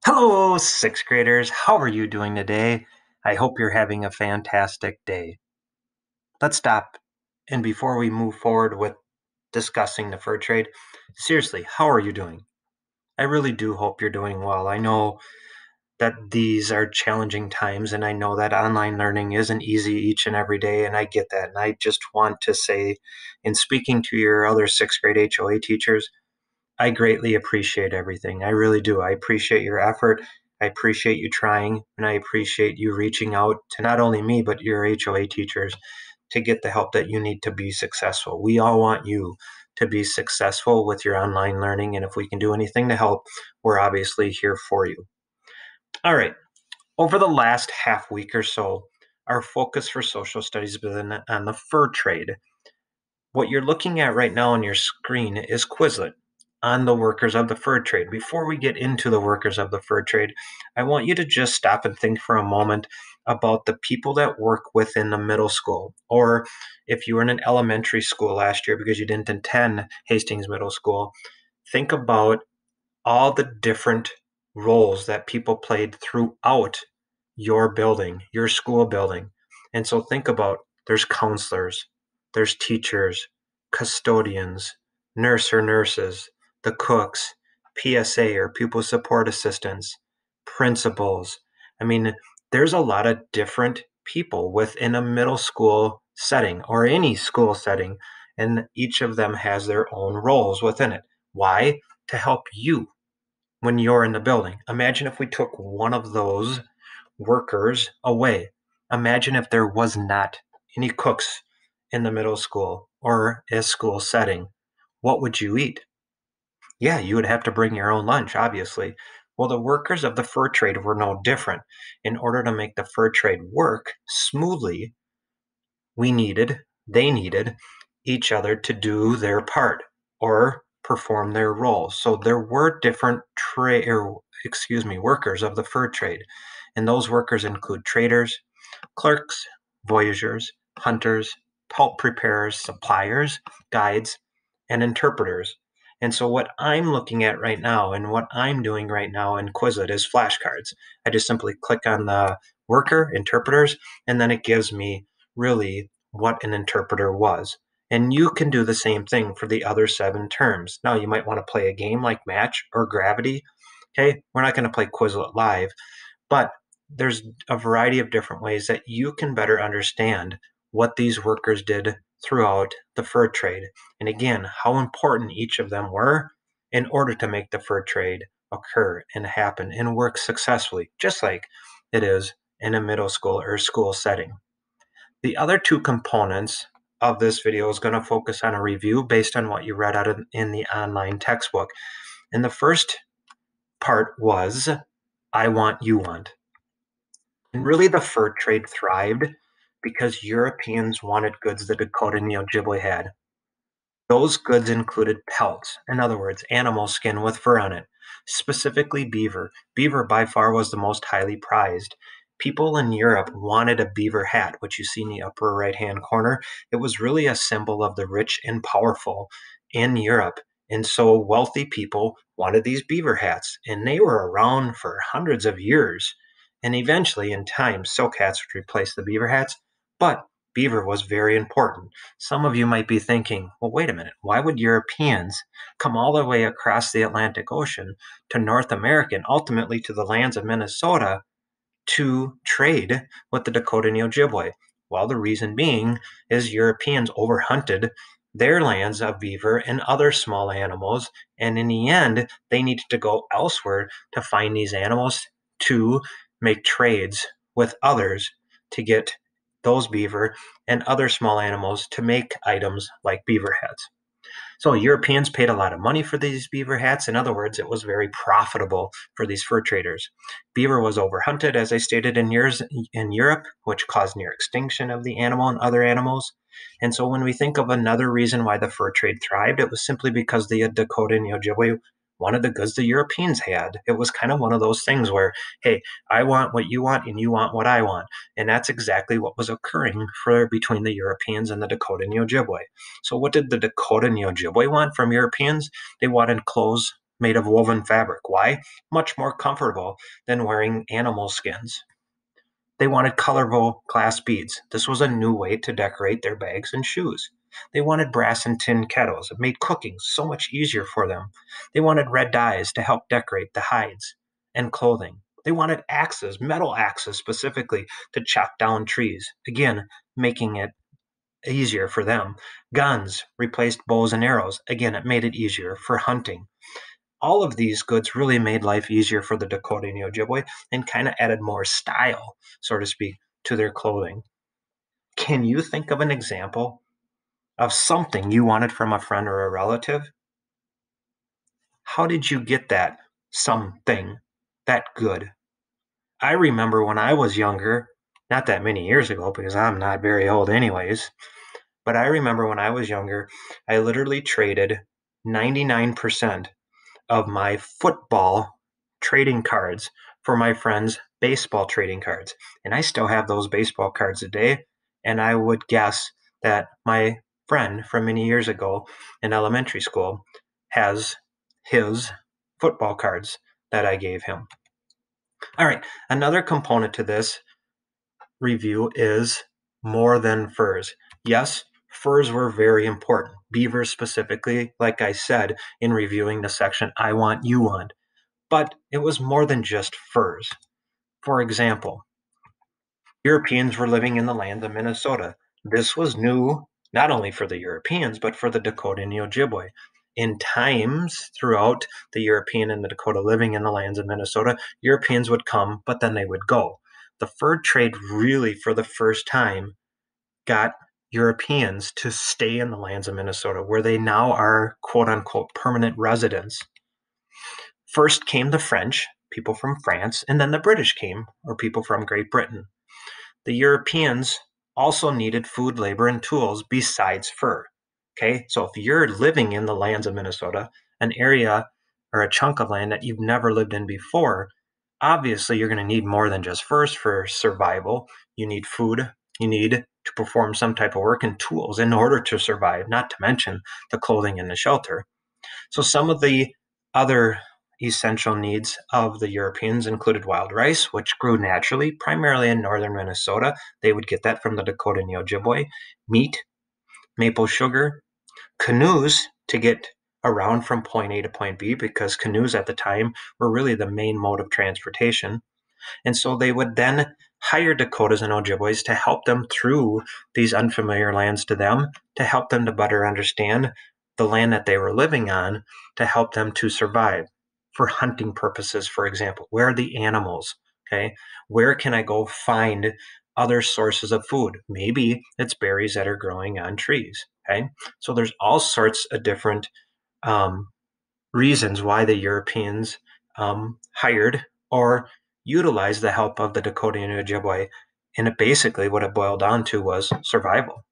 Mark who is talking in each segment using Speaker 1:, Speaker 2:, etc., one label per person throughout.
Speaker 1: Hello, sixth graders. How are you doing today? I hope you're having a fantastic day. Let's stop. And before we move forward with discussing the fur trade, seriously, how are you doing? I really do hope you're doing well. I know that these are challenging times, and I know that online learning isn't easy each and every day, and I get that. And I just want to say, in speaking to your other sixth grade HOA teachers, I greatly appreciate everything. I really do. I appreciate your effort. I appreciate you trying, and I appreciate you reaching out to not only me, but your HOA teachers to get the help that you need to be successful. We all want you to be successful with your online learning, and if we can do anything to help, we're obviously here for you. All right. Over the last half week or so, our focus for social studies has been on the fur trade. What you're looking at right now on your screen is Quizlet on the workers of the fur trade. Before we get into the workers of the fur trade, I want you to just stop and think for a moment about the people that work within the middle school, or if you were in an elementary school last year because you didn't attend Hastings Middle School, think about all the different roles that people played throughout your building, your school building. And so think about there's counselors, there's teachers, custodians, nurse or nurses, the cooks, PSA or pupil support assistants, principals. I mean, there's a lot of different people within a middle school setting or any school setting, and each of them has their own roles within it. Why? To help you when you're in the building. Imagine if we took one of those workers away. Imagine if there was not any cooks in the middle school or a school setting. What would you eat? Yeah, you would have to bring your own lunch, obviously. Well, the workers of the fur trade were no different. In order to make the fur trade work smoothly, they needed each other to do their part or perform their role. So there were different workers of the fur trade. And those workers include traders, clerks, voyageurs, hunters, pulp preparers, suppliers, guides, and interpreters. And so what I'm looking at right now and what I'm doing right now in Quizlet is flashcards. I just simply click on the worker, interpreters, and then it gives me really what an interpreter was. And you can do the same thing for the other 7 terms. Now, you might want to play a game like Match or Gravity. Okay, we're not going to play Quizlet live, but there's a variety of different ways that you can better understand what these workers did throughout the fur trade. And again, how important each of them were in order to make the fur trade occur and happen and work successfully, just like it is in a middle school or school setting. The other 2 components of this video is going to focus on a review based on what you read out in the online textbook. And the first part was, I want, you want. And really, the fur trade thrived because Europeans wanted goods the Dakota and the Ojibwe had. Those goods included pelts, in other words, animal skin with fur on it, specifically beaver. Beaver by far was the most highly prized. People in Europe wanted a beaver hat, which you see in the upper right-hand corner. It was really a symbol of the rich and powerful in Europe. And so wealthy people wanted these beaver hats, and they were around for hundreds of years. And eventually, in time, silk hats would replace the beaver hats, but beaver was very important. Some of you might be thinking, well, wait a minute, why would Europeans come all the way across the Atlantic Ocean to North America and ultimately to the lands of Minnesota to trade with the Dakota and the Ojibwe? Well, the reason being is Europeans overhunted their lands of beaver and other small animals, and in the end, they needed to go elsewhere to find these animals to make trades with others to get those beaver and other small animals to make items like beaver hats. So Europeans paid a lot of money for these beaver hats. In other words, it was very profitable for these fur traders. Beaver was overhunted, as I stated, in years in Europe, which caused near extinction of the animal and other animals. And so when we think of another reason why the fur trade thrived, it was simply because the Dakota and the Ojibwe wanted the goods the Europeans had. It was kind of one of those things where, hey, I want what you want and you want what I want. And that's exactly what was occurring between the Europeans and the Dakota and the Ojibwe. So what did the Dakota and the Ojibwe want from Europeans? They wanted clothes made of woven fabric. Why? Much more comfortable than wearing animal skins. They wanted colorful glass beads. This was a new way to decorate their bags and shoes. They wanted brass and tin kettles. It made cooking so much easier for them. They wanted red dyes to help decorate the hides and clothing. They wanted axes, metal axes specifically, to chop down trees. Again, making it easier for them. Guns replaced bows and arrows. Again, it made it easier for hunting. All of these goods really made life easier for the Dakota and the Ojibwe and kind of added more style, so to speak, to their clothing. Can you think of an example of something you wanted from a friend or a relative? How did you get that something that good? I remember when I was younger, not that many years ago because I'm not very old anyways, but I remember when I was younger, I literally traded 99% of my football trading cards for my friend's baseball trading cards. And I still have those baseball cards today. And I would guess that my friend from many years ago in elementary school has his football cards that I gave him. All right, another component to this review is more than furs. Yes, furs were very important. Beavers specifically, like I said in reviewing the section I Want, You Want. But it was more than just furs. For example, Europeans were living in the land of Minnesota. This was new not only for the Europeans, but for the Dakota and the Ojibwe. In times throughout the European and the Dakota living in the lands of Minnesota, Europeans would come, but then they would go. The fur trade really, for the first time, got Europeans to stay in the lands of Minnesota, where they now are quote unquote permanent residents. First came the French, people from France, and then the British came, or people from Great Britain. The Europeans also needed food, labor, and tools besides fur. Okay, so if you're living in the lands of Minnesota, an area or a chunk of land that you've never lived in before, obviously you're going to need more than just furs for survival. You need food, you need to perform some type of work and tools in order to survive, not to mention the clothing and the shelter. So some of the other essential needs of the Europeans included wild rice, which grew naturally, primarily in northern Minnesota. They would get that from the Dakota and the Ojibwe. Meat, maple sugar, canoes to get around from point A to point B, because canoes at the time were really the main mode of transportation. And so they would then hire Dakotas and Ojibways to help them through these unfamiliar lands to them, to help them to better understand the land that they were living on, to help them to survive for hunting purposes, for example. Where are the animals? Okay. Where can I go find other sources of food? Maybe it's berries that are growing on trees. Okay. So there's all sorts of different reasons why the Europeans hired or utilized the help of the Dakota and Ojibwe. And it basically what it boiled down to was survival.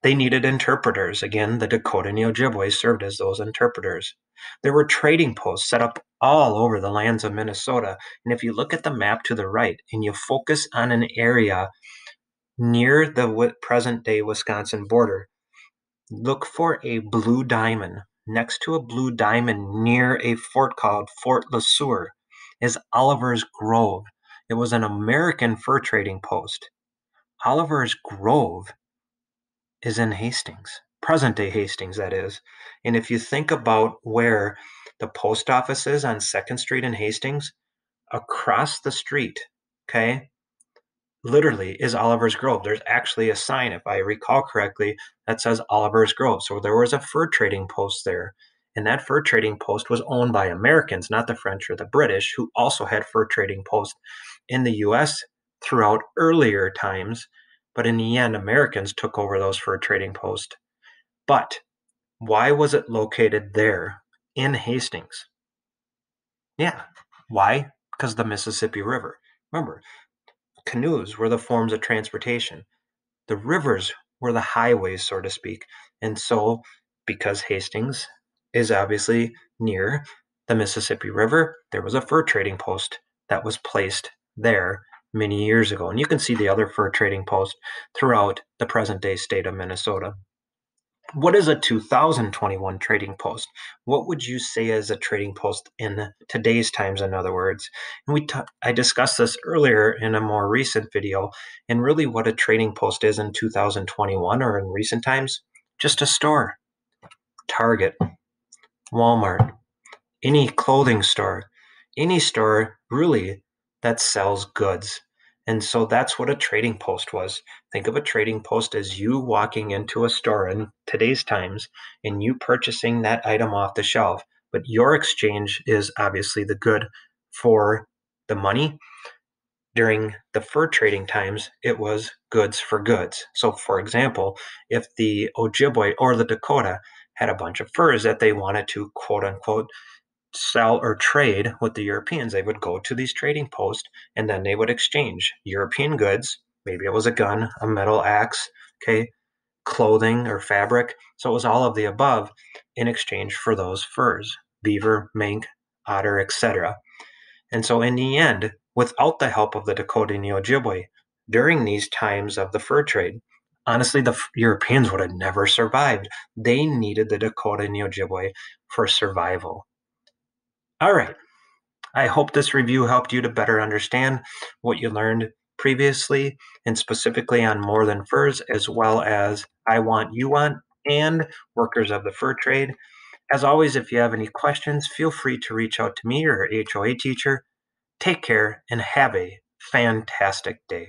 Speaker 1: They needed interpreters. Again, the Dakota and the Ojibwe served as those interpreters. There were trading posts set up all over the lands of Minnesota. And if you look at the map to the right and you focus on an area near the present day Wisconsin border, look for a blue diamond. Next to a blue diamond near a fort called Fort Le Sueur is Oliver's Grove. It was an American fur trading post. Oliver's Grove is in Hastings, present day Hastings, that is. And if you think about where the post office is on 2nd Street in Hastings, across the street, okay, literally is Oliver's Grove. There's actually a sign, if I recall correctly, that says Oliver's Grove. So there was a fur trading post there. And that fur trading post was owned by Americans, not the French or the British, who also had fur trading posts in the US throughout earlier times. But in the end, Americans took over those fur trading posts. But why was it located there in Hastings? Yeah. Why? Because of the Mississippi River. Remember, canoes were the forms of transportation. The rivers were the highways, so to speak. And so, because Hastings is obviously near the Mississippi River, there was a fur trading post that was placed there many years ago. And you can see the other fur trading posts throughout the present day state of Minnesota. What is a 2021 trading post? What would you say is a trading post in today's times, in other words? And I discussed this earlier in a more recent video, and really what a trading post is in 2021 or in recent times, just a store. Target, Walmart, any clothing store, any store really that sells goods. And so that's what a trading post was. Think of a trading post as you walking into a store in today's times and you purchasing that item off the shelf. But your exchange is obviously the good for the money. During the fur trading times, it was goods for goods. So, for example, if the Ojibwe or the Dakota had a bunch of furs that they wanted to quote unquote sell or trade with the Europeans, they would go to these trading posts and then they would exchange European goods. Maybe it was a gun, a metal axe, okay, clothing or fabric. So it was all of the above in exchange for those furs, beaver, mink, otter, etc. And so in the end, without the help of the Dakota and the Ojibwe, during these times of the fur trade, honestly, the Europeans would have never survived. They needed the Dakota and the Ojibwe for survival. All right. I hope this review helped you to better understand what you learned previously and specifically on More Than Furs, as well as I Want, You Want, and Workers of the Fur Trade. As always, if you have any questions, feel free to reach out to me or your HOA teacher. Take care and have a fantastic day.